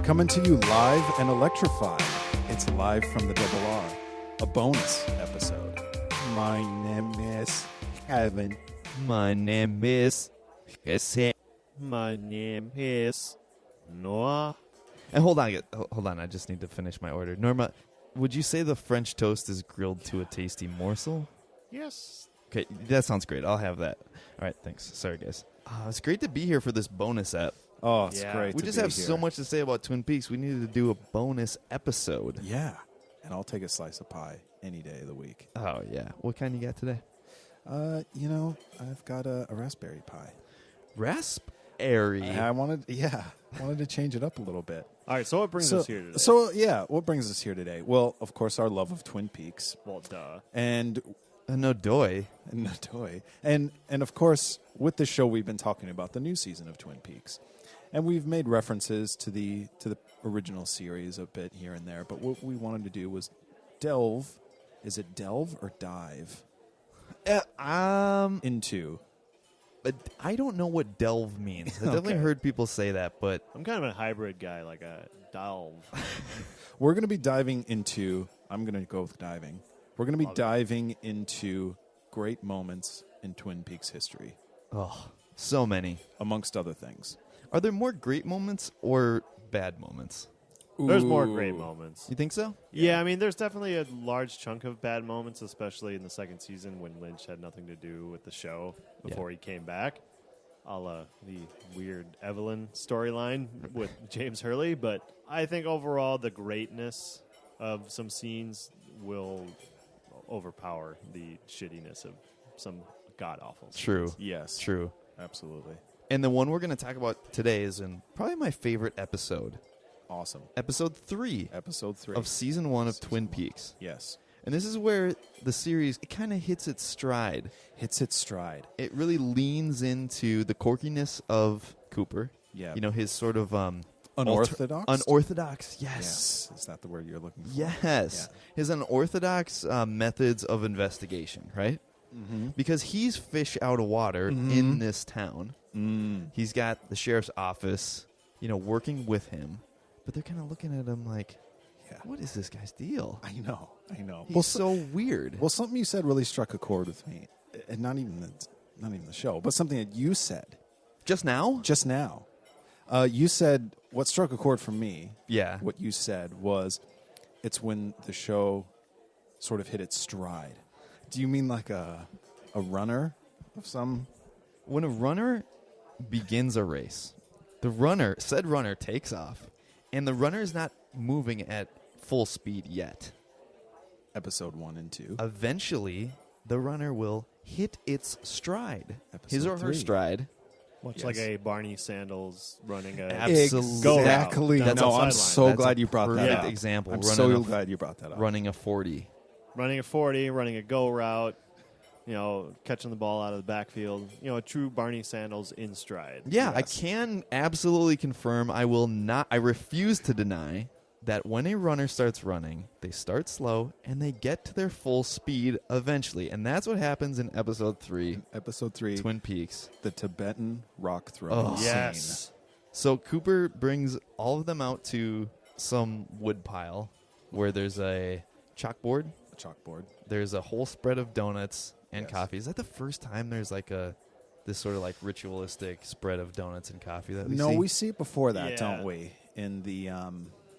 Coming to you live and electrified. It's live from the Double R, a bonus episode. My name is Kevin. My name is Jesse. My name is Noah. And hold on. I just need to finish my order. Norma, would you say the French toast is grilled to a tasty morsel? Yes. Okay, that sounds great. I'll have that. All right, thanks. Sorry, guys. It's great to be here for this bonus app. Oh, it's Yeah. great We to just be have here. so much to say about Twin Peaks. We needed to do a bonus episode. Yeah, and I'll take a slice of pie any day of the week. Oh, yeah. What kind you got today? I've got a raspberry pie. Raspberry. I wanted to change it up a little bit. All right, so what brings us here today? What brings us here today? Well, of course, our love of Twin Peaks well, duh. and No doy. Natoy. And of course, with this show, we've been talking about the new season of Twin Peaks, and we've made references to the original series a bit here and there. But what we wanted to do was delve. Is it delve or dive into? But I don't know what delve means. I've definitely Okay. heard people say that, but I'm kind of a hybrid guy, like a delve. We're going to be diving into. I'm going to go with diving. We're going to be Love it. diving into great moments in Twin Peaks history, so many. amongst other things. Are there more great moments or bad moments? There's more Ooh. great moments. You think so? Yeah, I mean, there's definitely a large chunk of bad moments, especially in the second season when Lynch had nothing to do with the show before he came back, a la the weird Evelyn storyline with James Hurley. But I think overall the greatness of some scenes will overpower the shittiness of some god-awful scenes. True. Yes, True. absolutely. And the one we're going to talk about today is in probably my favorite episode, Awesome. episode 3 Episode 3 of season 1 of Season Twin 1. Peaks. Yes. And this is where the series it kind of hits its stride. Hits its stride. It really leans into the quirkiness of Cooper. Yeah. You know, his sort of Unorthodox? unorthodox. Yes. Yes. Is that the word you're looking for? Yes. His unorthodox methods of investigation, right? Mm-hmm. Because he's fish out of water in this town. Mm. He's got the sheriff's office, working with him, but they're kind of looking at him like, Yeah. what is this guy's deal? I know. He's so weird. Well, something you said really struck a chord with me, and not even the show, but something that you said Just now? just now. You said what struck a chord for me. Yeah. What you said was, it's when the show sort of hit its stride. Do you mean like a runner of some? When a runner begins a race, said runner takes off, and the runner is not moving at full speed yet. Episode 1 and 2. Eventually, the runner will hit its stride. His Episode or her 3. stride. Much Yes. like a Barney Sandals running a Absolutely. go route Exactly. down the No, I'm sideline. so That's glad a you brought that perfect up. example. I'm Running so a- glad you brought that up. Running a 40. running a 40, running a go route, catching the ball out of the backfield. A true Barney Sandals in stride. Yeah, I Yes. can absolutely confirm. I refuse to deny that when a runner starts running, they start slow and they get to their full speed eventually. And that's what happens in episode 3, Episode 3, Twin Peaks. the Tibetan rock throwing scene. Yes. So Cooper brings all of them out to some wood pile where there's a chalkboard, A chalkboard. there's a whole spread of donuts and Yes. coffee. Is that the first time there's like this sort of like ritualistic spread of donuts and coffee that we No, see? we see it before that, Yeah. don't we? In the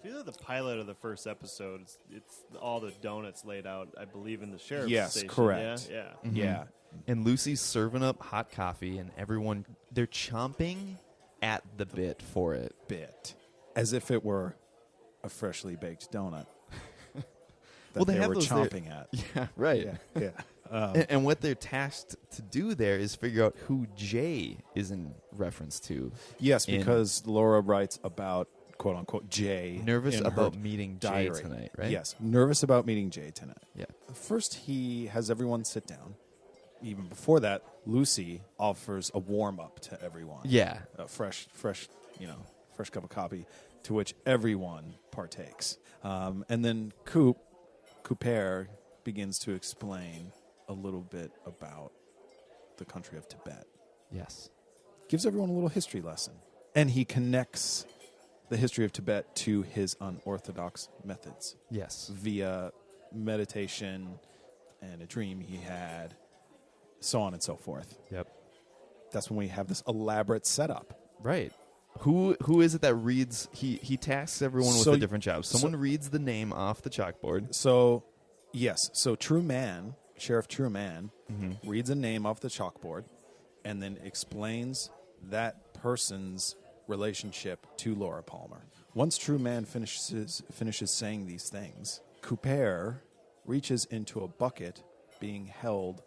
It's either the pilot of the first episode. It's all the donuts laid out, I believe, in the sheriff's Yes, station. correct. Yeah. Mhm. yeah. And Lucy's serving up hot coffee, and everyone, they're chomping at the bit for it. Bit. As if it were a freshly baked donut. that Well, they have were those there- chomping at. Yeah, right. Yeah. And what they're tasked to do there is figure out who Jay is in reference to. Yes, in- because Laura writes about, quote unquote, Jay. Nervous in her about meeting Jay diary. tonight, right? Yes, nervous about meeting Jay tonight. Yeah. First, he has everyone sit down. Even before that, Lucy offers a warm up to everyone. Yeah. A fresh cup of coffee, to which everyone partakes. And then Cooper begins to explain a little bit about the country of Tibet. Yes. Gives everyone a little history lesson. And he connects the history of Tibet to his unorthodox methods Yes. via meditation and a dream he had, so on and so forth. Yep. That's when we have this elaborate setup. Right. Who is it that reads? He tasks everyone with So- a different job. Someone reads the name off the chalkboard. So, yes. So True Man, Sheriff True Man, Mm-hmm. reads a name off the chalkboard and then explains that person's relationship to Laura Palmer. Once True Man finishes saying these things, Couper reaches into a bucket being held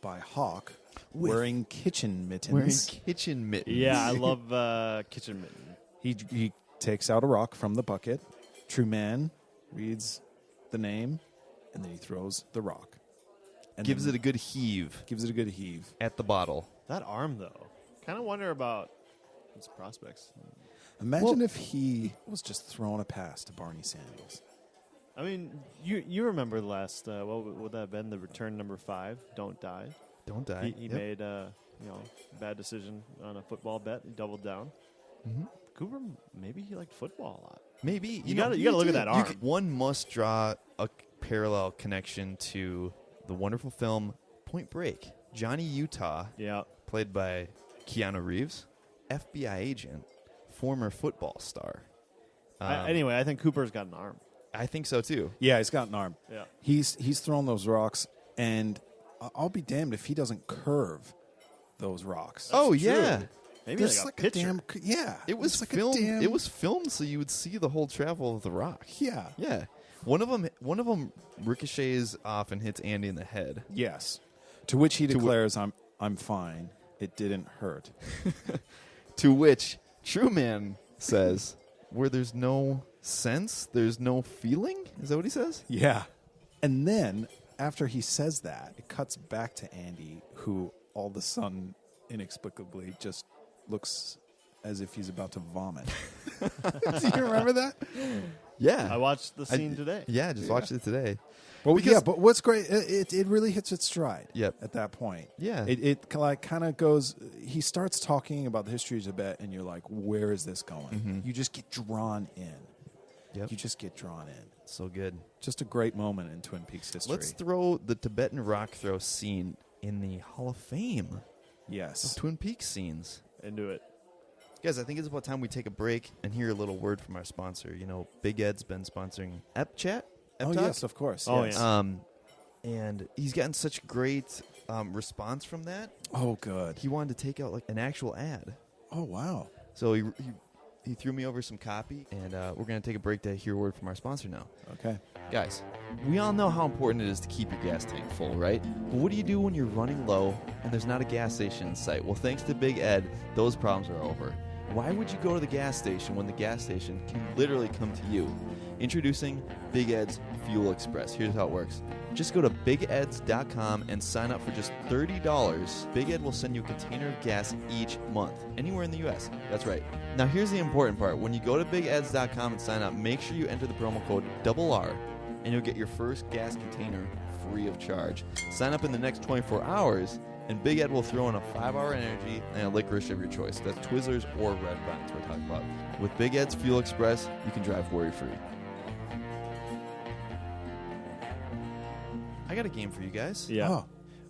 by Hawk wearing kitchen mittens. Wearing kitchen mittens. Yeah, I love kitchen mitten. He takes out a rock from the bucket. True Man reads the name, and then he throws the rock. And Gives then it a good heave gives it a good heave. at the bottle. That arm, though. Kind of wonder about his prospects. Imagine if he was just throwing a pass to Barney Sanders. I mean, you remember the last, what would that have been? The return number 5, Don't Die. Don't die. He Yep. made a bad decision on a football bet. He doubled down. Mm-hmm. Cooper, maybe he liked football a lot. Maybe You gotta look at that arm. One must draw a parallel connection to the wonderful film Point Break. Johnny Utah, Yeah. played by Keanu Reeves, FBI agent, former football star. Anyway, I think Cooper's got an arm. I think so too. Yeah, he's got an arm. Yeah. He's thrown those rocks, and I'll be damned if he doesn't curve those rocks. Oh true. yeah, Maybe There's like a like a pitcher. damn yeah. it was It's like filmed. A damn, It was filmed so you would see the whole travel of the rock. yeah. Yeah, one of them ricochets off and hits Andy in the head. Yes. To which he declares, "I'm fine. It didn't hurt." To which True Man says, "Where there's no sense, there's no feeling." Is that what he says? Yeah. And then after he says that, it cuts back to Andy, who all of a sudden, inexplicably, just looks as if he's about to vomit. Do you remember that? Yeah, I watched the scene today. Yeah, just watched it today. Well, Because- yeah, but what's great, it really hits its stride. Yep. At that point, Yeah. it like kind of goes. He starts talking about the history of Tibet, and you're like, "Where is this going?" Mm-hmm. You just get drawn in. Yep. You just get drawn in. So good. Just a great moment in Twin Peaks history. Let's throw the Tibetan rock throw scene in the Hall of Fame of Yes. Twin Peaks scenes. Into it. Guys, I think it's about time we take a break and hear a little word from our sponsor. You know, Big Ed's been sponsoring EpChat. Oh Talk. yes, of course. Oh, yes. yeah. And he's gotten such great response from that. Oh good. He wanted to take out like an actual ad. Oh wow. So he threw me over some copy, and we're going to take a break to hear a word from our sponsor now. Okay. Guys, we all know how important it is to keep your gas tank full, right? But what do you do when you're running low and there's not a gas station in sight? Well, thanks to Big Ed, those problems are over. Why would you go to the gas station when the gas station can literally come to you? Introducing Big Ed's Fuel Express. Here's how it works. Just go to bigeds.com and sign up for just $30. Big Ed will send you a container of gas each month, anywhere in the U.S. That's right. Now here's the important part. When you go to bigeds.com and sign up, make sure you enter the promo code RR, and you'll get your first gas container free of charge. Sign up in the next 24 hours, and Big Ed will throw in a 5-hour energy and a licorice of your choice. That's Twizzlers or Red Buttons we're talking about. With Big Ed's Fuel Express, you can drive worry-free. I got a game for you guys. Yeah. Oh.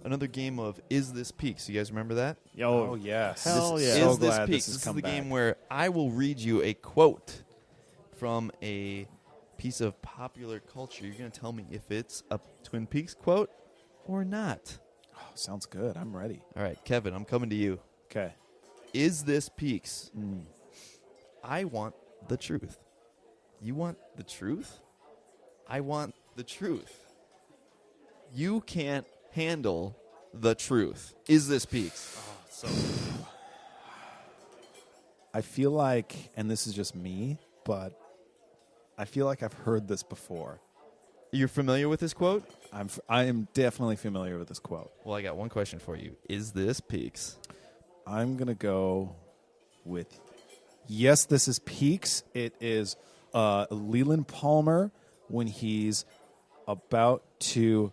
Another game of Is This Peaks? You guys remember that? Oh yes. Hell This- yeah. So Is This glad Peaks? this has This is come the back. game where I will read you a quote from a piece of popular culture. You're going to tell me if it's a Twin Peaks quote or not. Oh, sounds good. I'm ready. All right, Kevin, I'm coming to you. Okay. Is this Peaks? I want the truth. You want the truth? I want the truth. You can't handle the truth. Is this Peaks? I feel like, and this is just me, but I feel like I've heard this before. You're familiar with this quote? I am definitely familiar with this quote. Well, I got one question for you. Is this Peaks? I'm gonna go with yes. This is Peaks. It is Leland Palmer when he's about to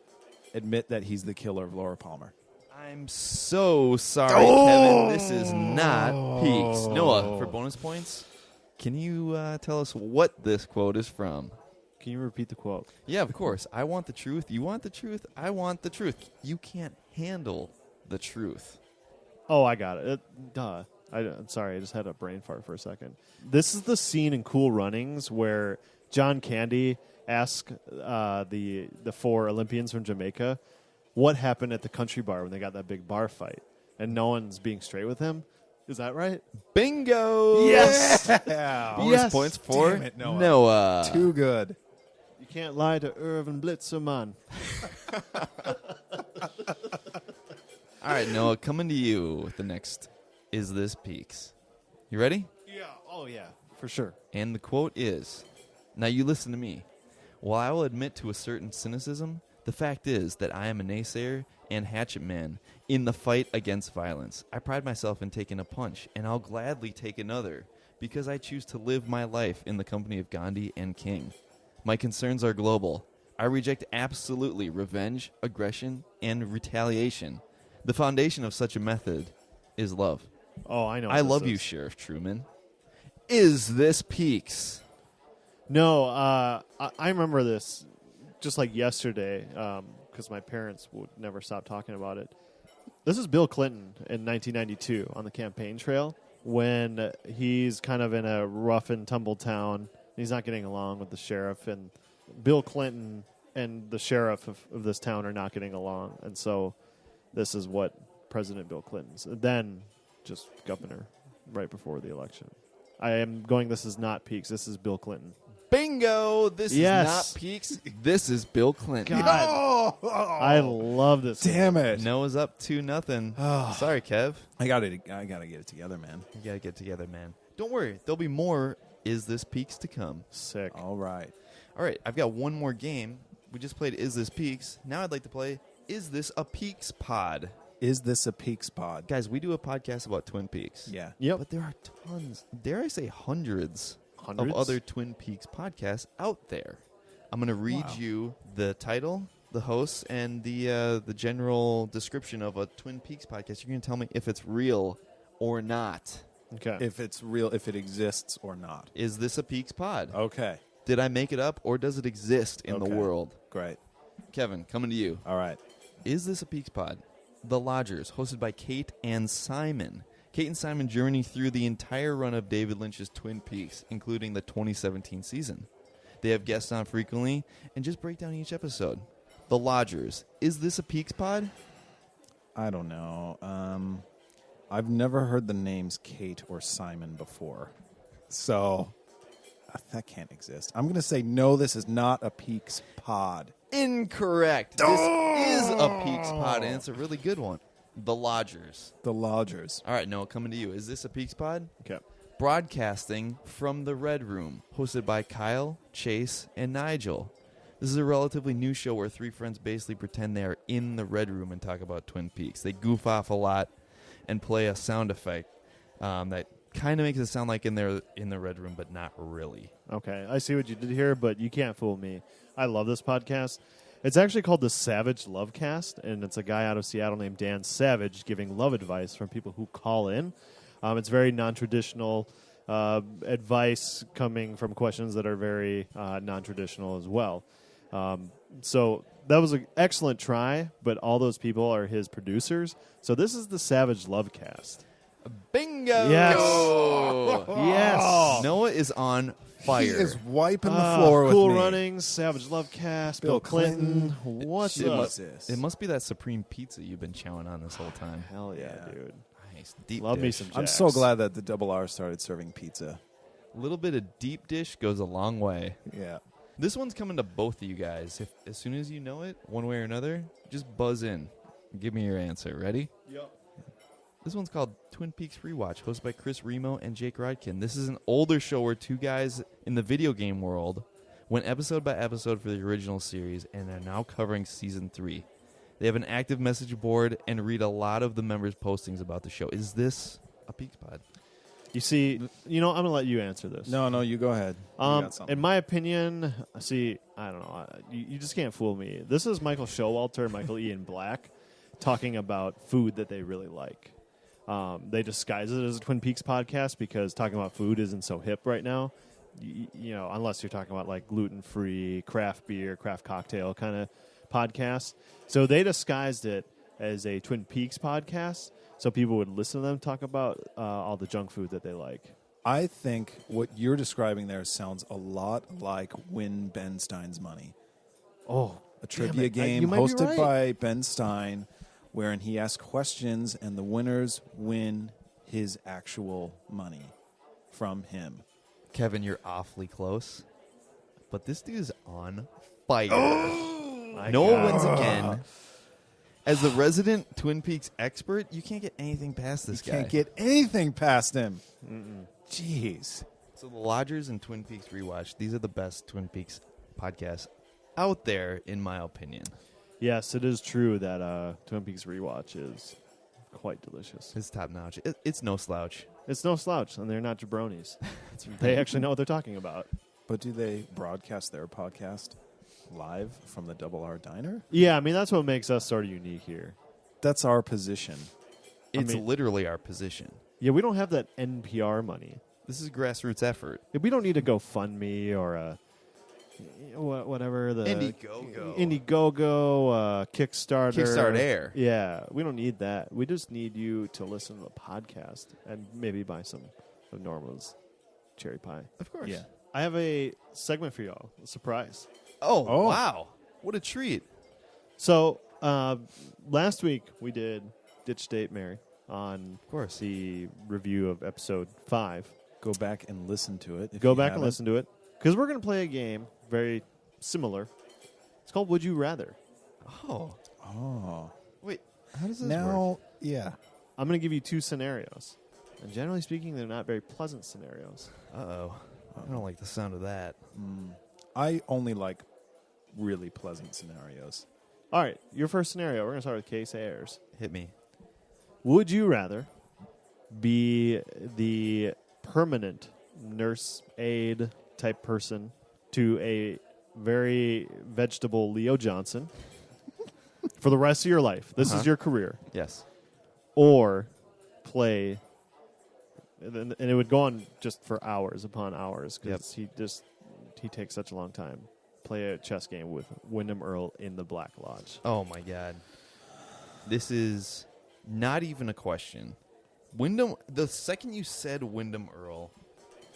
admit that he's the killer of Laura Palmer. I'm so sorry, Kevin. This is not Peaks. Noah, for bonus points, can you tell us what this quote is from? Can you repeat the quote? Yeah, of course. I want the truth. You want the truth. I want the truth. You can't handle the truth. Oh, I got it. Duh. I'm sorry. I just had a brain fart for a second. This is the scene in Cool Runnings where John Candy asks the 4 Olympians from Jamaica what happened at the country bar when they got that big bar fight, and no one's being straight with him. Is that right? Bingo! Yes! Yeah. Bonus Yes. points for Damn it, Noah. Noah. Too good. You can't lie to Irvin Blitzerman. All right, Noah, coming to you with the next Is This Peaks. You ready? Yeah. Oh, yeah. For sure. And the quote is, now you listen to me. While I will admit to a certain cynicism, the fact is that I am a naysayer and hatchet man in the fight against violence. I pride myself in taking a punch, and I'll gladly take another, because I choose to live my life in the company of Gandhi and King. My concerns are global. I reject absolutely revenge, aggression, and retaliation. The foundation of such a method is love. Oh, I know. what I this love you, is. Sheriff Truman. Is this Peaks? No, I remember this just like yesterday because my parents would never stop talking about it. This is Bill Clinton in 1992 on the campaign trail when he's kind of in a rough and tumble town. He's not getting along with the sheriff, and Bill Clinton and the sheriff of this town are not getting along. And so this is what President Bill Clinton's, then just governor right before the election. I am going, this is not Peaks. This is Bill Clinton. Bingo! This Yes. is not Peaks. This is Bill Clinton. God. Oh, I love this. damn it. Noah's up 2-0. Sorry, Kev. I gotta get it together, man. You gotta get together, man. Don't worry. There'll be more Is This Peaks to come. Sick. All right. All right, I've got one more game. We just played Is This Peaks. Now I'd like to play Is This a Peaks Pod? Is this a Peaks pod? Guys, we do a podcast about Twin Peaks. Yeah. Yep. But there are tons, dare I say hundreds Hundreds? of other Twin Peaks podcasts out there. I'm going to read Wow. you the title, the hosts, and the general description of a Twin Peaks podcast. You're going to tell me if it's real or not. Okay. If it's real, if it exists or not. Is this a Peaks pod? Okay. Did I make it up, or does it exist in the Okay. world? Great. Kevin, coming to you. All right. Is this a Peaks pod? The Lodgers, hosted by Kate and Simon. Kate and Simon journey through the entire run of David Lynch's Twin Peaks, including the 2017 season. They have guests on frequently and just break down each episode. The Lodgers. Is this a Peaks pod? I don't know. I've never heard the names Kate or Simon before. So that can't exist. I'm going to say no, this is not a Peaks pod. Incorrect. This is a Peaks pod, and it's a really good one. The Lodgers. The Lodgers. All right, Noah, coming to you. Is this a Peaks pod? Okay. Broadcasting from the Red Room, hosted by Kyle, Chase, and Nigel. This is a relatively new show where 3 friends basically pretend they are in the Red Room and talk about Twin Peaks. They goof off a lot and play a sound effect that kind of makes it sound like in the Red Room, but not really. Okay. I see what you did here, but you can't fool me. I love this podcast. It's actually called the Savage Lovecast, and it's a guy out of Seattle named Dan Savage giving love advice from people who call in. It's very non-traditional advice coming from questions that are very non-traditional as well. So that was an excellent try, but all those people are his producers. So this is the Savage Lovecast. Bingo! Yes. Yes. Noah is on fire. He is wiping the floor with Cool me. Runnings, Savage Lovecast, Bill Clinton. What's It up? must, Jesus. it must be that Supreme Pizza you've been chowing on this whole time. Hell yeah, Yeah. dude. Nice. Deep Love me dish. some I'm Jacks. so glad that the Double R started serving pizza. A little bit of deep dish goes a long way. Yeah. This one's coming to both of you guys. If as soon as you know it, one way or another, just buzz in. Give me your answer. Ready? Yep. This one's called Twin Peaks Rewatch, hosted by Chris Remo and Jake Rodkin. This is an older show where 2 guys in the video game world went episode by episode for the original series and are now covering season 3. They have an active message board and read a lot of the members' postings about the show. Is this a Peaks pod? You see, I'm going to let you answer this. No, you go ahead. You got something. In my opinion, see, I don't know. You just can't fool me. This is Michael Showalter, Michael Ian Black, talking about food that they really like. They disguise it as a Twin Peaks podcast because talking about food isn't so hip right now. Unless you're talking about like gluten-free, craft beer, craft cocktail kind of podcast. So they disguised it as a Twin Peaks podcast so people would listen to them talk about all the junk food that they like. I think what you're describing there sounds a lot like Win Ben Stein's Money. Oh, A trivia game you might be hosted right. by Ben Stein, wherein he asks questions and the winners win his actual money from him. Kevin, you're awfully close, but this dude is on fire. My Noel God. wins again. As the resident Twin Peaks expert, you can't get anything past this guy. Can't get anything past him. Jeez. So the Lodgers and Twin Peaks Rewatch, these are the best Twin Peaks podcasts out there, in my opinion. Yes, it is true that Twin Peaks Rewatch is quite delicious. It's top notch. It's no slouch. It's no slouch, and they're not jabronis. They actually know what they're talking about. But do they broadcast their podcast live from the Double R Diner? Yeah, I mean, that's what makes us sort of unique here. That's our position. It's mean- literally our position. Yeah, we don't have that NPR money. This is grassroots effort. We don't need a GoFundMe or whatever the Indiegogo, Kickstarter, Kickstart Air. Yeah, we don't need that. We just need you to listen to the podcast and maybe buy some of Norma's cherry pie. Of course. Yeah. I have a segment for y'all. A surprise. Oh, wow. What a treat. So last week we did Ditch Date Mary on Of course. the review of episode 5. Go back and listen to it. if Go you back and haven't. listen to it because we're going to play a game very similar. It's called Would You Rather. Oh. Oh. Wait. How does this work? Now, yeah. I'm going to give you 2 scenarios. And generally speaking, they're not very pleasant scenarios. Uh-oh. I don't like the sound of that. I only like really pleasant scenarios. All right, your first scenario. We're going to start with Case Ayers. Hit me. Would you rather be the permanent nurse aide type person to a very vegetable Leo Johnson for the rest of your life? This is your career. Yes. Or play, and it would go on just for hours upon hours because he takes such a long time. Play a chess game with Wyndham Earl in the Black Lodge. Oh, my God. This is not even a question. Wyndham, the second you said Wyndham Earl,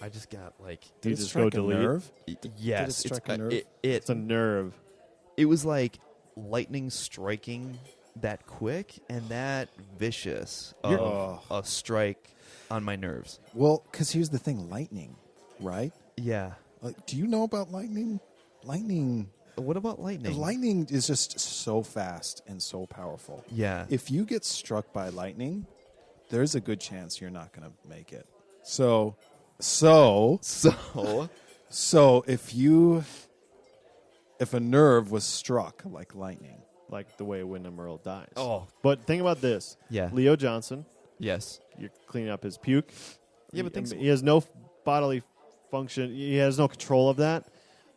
I just got like, You Did it just strike go a delete. nerve? yes, strike a nerve? It's a nerve. It was like lightning striking that quick and that vicious of a strike on my nerves. Well, because here's the thing. Lightning, right? Yeah. Like, do you know about lightning? Lightning Lightning? is just so fast and so powerful. Yeah. If you get struck by lightning, there's a good chance you're not going to make it. So if a nerve was struck like lightning, Like the way Wyndham Earl dies. Oh. But think about this. Yeah. Leo Johnson, Yes. you're cleaning up his puke. Yeah, but things- he has no bodily function. He has no control of that.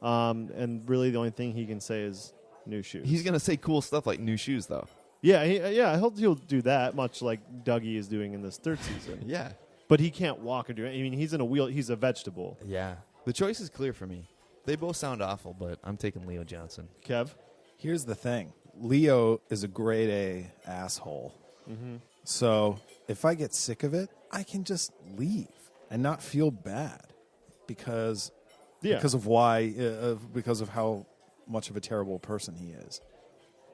And really the only thing he can say is new shoes. He's going to say cool stuff like new shoes, though. Yeah, he'll do that, much like Dougie is doing in this 3rd season. Yeah. But he can't walk or do it. I mean, he's in a wheel. He's a vegetable. Yeah. The choice is clear for me. They both sound awful, but I'm taking Leo Johnson. Kev? here's the thing. Leo is a grade A asshole. Mm-hmm. So if I get sick of it, I can just leave and not feel bad because because of how much of a terrible person he is.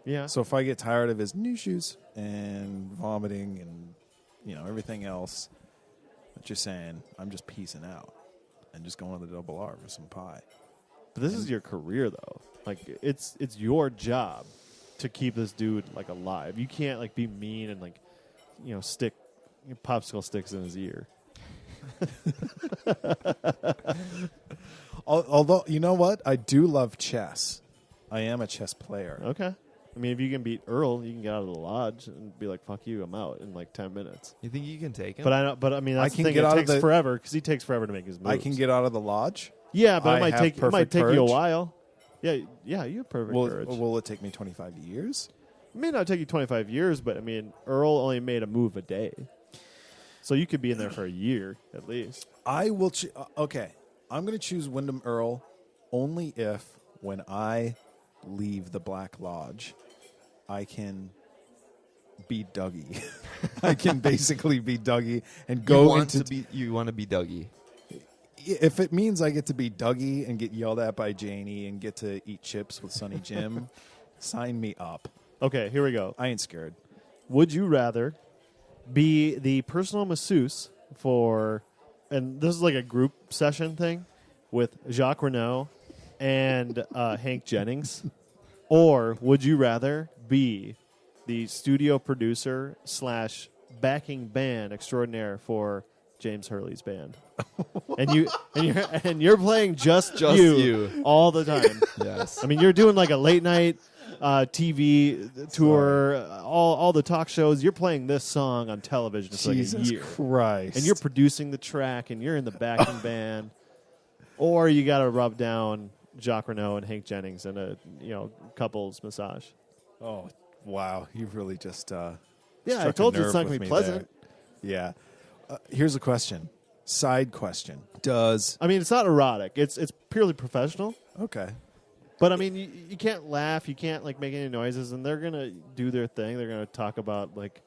Yeah. So if I get tired of his new shoes and vomiting and everything else that you're saying, I'm just peacing out and just going to the Double R for some pie. But this is your career, though. Like, it's your job to keep this dude like alive. You can't like be mean and stick popsicle sticks in his ear. Although, you know what? I do love chess. I am a chess player. Okay. I mean, if you can beat Earl, you can get out of the lodge and be like, "Fuck you, I'm out" in like 10 minutes. You think you can take him? But I mean, that's I can the thing. get It out of takes the- forever because he takes forever to make his moves. I can get out of the lodge. Yeah, but I it might have take you a perfect courage. while. Yeah, you have perfect courage. Will it take me 25 years? It may not take you 25 years, but I mean, Earl only made a move a day. So you could be in there for a year at least. I will. Okay, I'm going to choose Wyndham Earl only if, when I leave the Black Lodge, I can be Dougie. I can basically be Dougie and go you want into. you want to be Dougie. If it means I get to be Dougie and get yelled at by Janie and get to eat chips with Sonny Jim, sign me up. Okay, here we go. I ain't scared. Would you rather be the personal masseuse for, and this is like a group session thing with Jacques Renault and Hank Jennings, or would you rather be the studio producer / backing band extraordinaire for James Hurley's band? and you're playing just you all the time. Yes. I mean, you're doing like a late night TV tour, all the talk shows. You're playing this song on television for like a Jesus year, Christ! and you're producing the track, and you're in the backing band, or you got to rub down Jacques Renault and Hank Jennings in a couples massage. Oh wow! You've really just Yeah, struck I a told you it's nerve not going with to be me pleasant. there. Yeah. Here's a question. Side question. I mean, it's not erotic. It's purely professional. Okay. But I mean, you can't laugh, you can't like make any noises, and they're gonna do their thing. They're gonna talk about like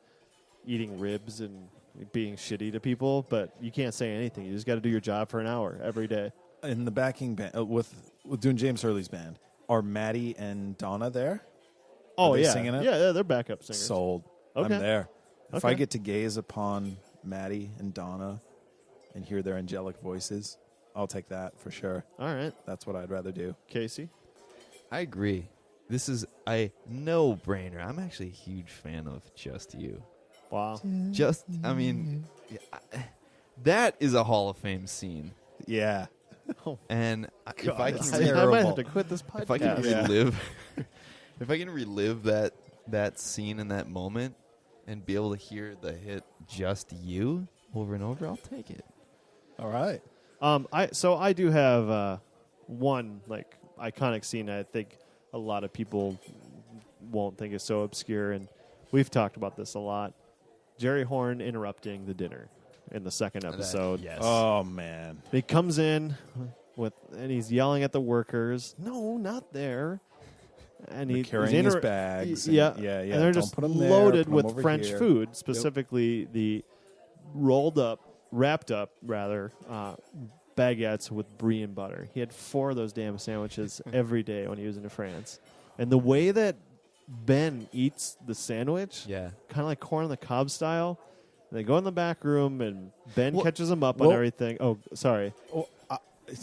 eating ribs and being shitty to people, but you can't say anything. You just got to do your job for an hour every day. In the backing band with doing James Hurley's band, are Maddie and Donna there? Oh they yeah, singing it? yeah, they're backup singers. Sold. Okay. I'm there. If I Okay. get to gaze upon Maddie and Donna and hear their angelic voices, I'll take that for sure. All right, That's what I'd rather do. Casey. I agree. This is a no-brainer. I'm actually a huge fan of Just You. Wow. I mean, that is a Hall of Fame scene. Yeah. And if I it's can, I might terrible. have to quit this podcast. if I can Yeah. relive, if I can relive that scene and that moment, and be able to hear the hit "Just You" over and over, I'll take it. All right. I do have one like iconic scene I think a lot of people won't think is so obscure, and we've talked about this a lot. Jerry Horn interrupting the dinner in the second episode. Yes. Oh man. He comes in and he's yelling at the workers. No, not there. And They're carrying his bags. And, yeah, yeah. And they're Don't just put 'em there, loaded put 'em with over French here. food, specifically the wrapped up, baguettes with brie and butter. He had 4 of those damn sandwiches every day when he was in France. And the way that Ben eats the sandwich, Yeah. kind of like corn on the cob style, and they go in the back room and Ben Well- catches him up well- on everything. Oh, sorry. Oh,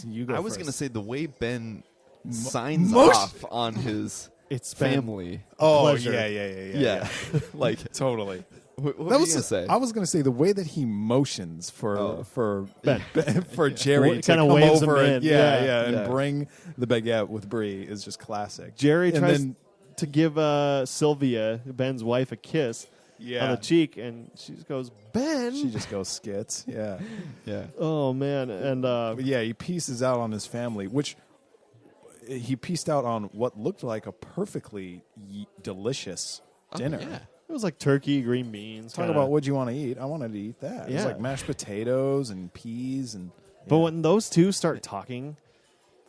you go I was first. going to say the way Ben signs most- off on his It's Ben. family. Oh pleasure. Yeah. Like, Totally. what That were you was going to say? I was going to say the way that he motions for Ben. for Jerry to Kinda come waves over him and in. yeah, Yeah. and Yeah. bring the baguette with brie is just classic. Jerry And tries then- to give Sylvia, Ben's wife, a kiss on the cheek, and she just goes, Ben. she just goes skits. Yeah, yeah. Oh man, and but yeah, he pieces out on his family, which he pieced out on what looked like a perfectly delicious dinner. Yeah. it was like turkey, green beans. Talk kinda. about what you want to eat. I wanted to eat that. It was Yeah. like mashed potatoes and peas and. But yeah. when those two start talking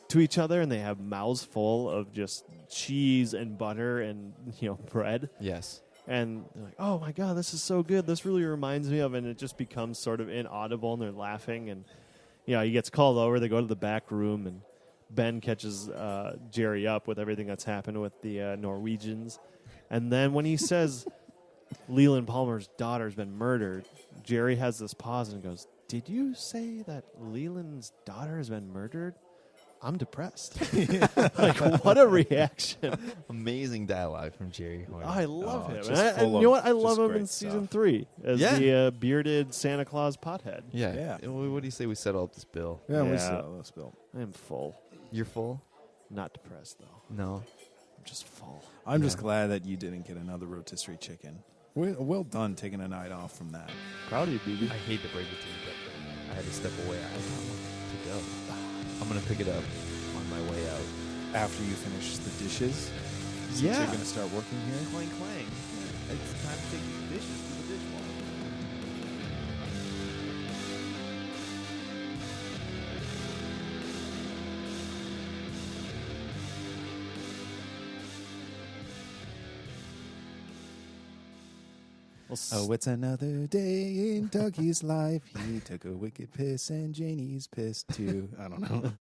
to each other and they have mouths full of just cheese and butter and bread, Yes. and they're like, "Oh my god, this is so good! This really reminds me of," and it just becomes sort of inaudible, and they're laughing, and he gets called over. They go to the back room, and Ben catches Jerry up with everything that's happened with the Norwegians, and then when he says Leland Palmer's daughter's been murdered, Jerry has this pause and goes, "Did you say that Leland's daughter has been murdered? I'm depressed." Like, what a reaction. Amazing dialogue from Jerry Horner. I love Oh, him. just And full you know of what? I love just him great in season stuff. 3 as Yeah. the bearded Santa Claus pothead. Yeah. Yeah. What do you say we settle up this bill? Yeah, we Yeah. saw this bill. I am full. You're full? Not depressed, though. No. I'm just full. I'm just Yeah. glad that you didn't get another rotisserie chicken. Well done taking a night off from that. Proud of you, BB. I hate to break it to you, but I had to step away. I have to go. I'm going to pick it up on my way out. After you finish the dishes, since Yeah. you're going to start working here. Clang, clang. It's time to take these dishes to the dishwasher. Oh, it's another day in Dougie's life. He took a wicked piss and Janie's pissed too. I don't know.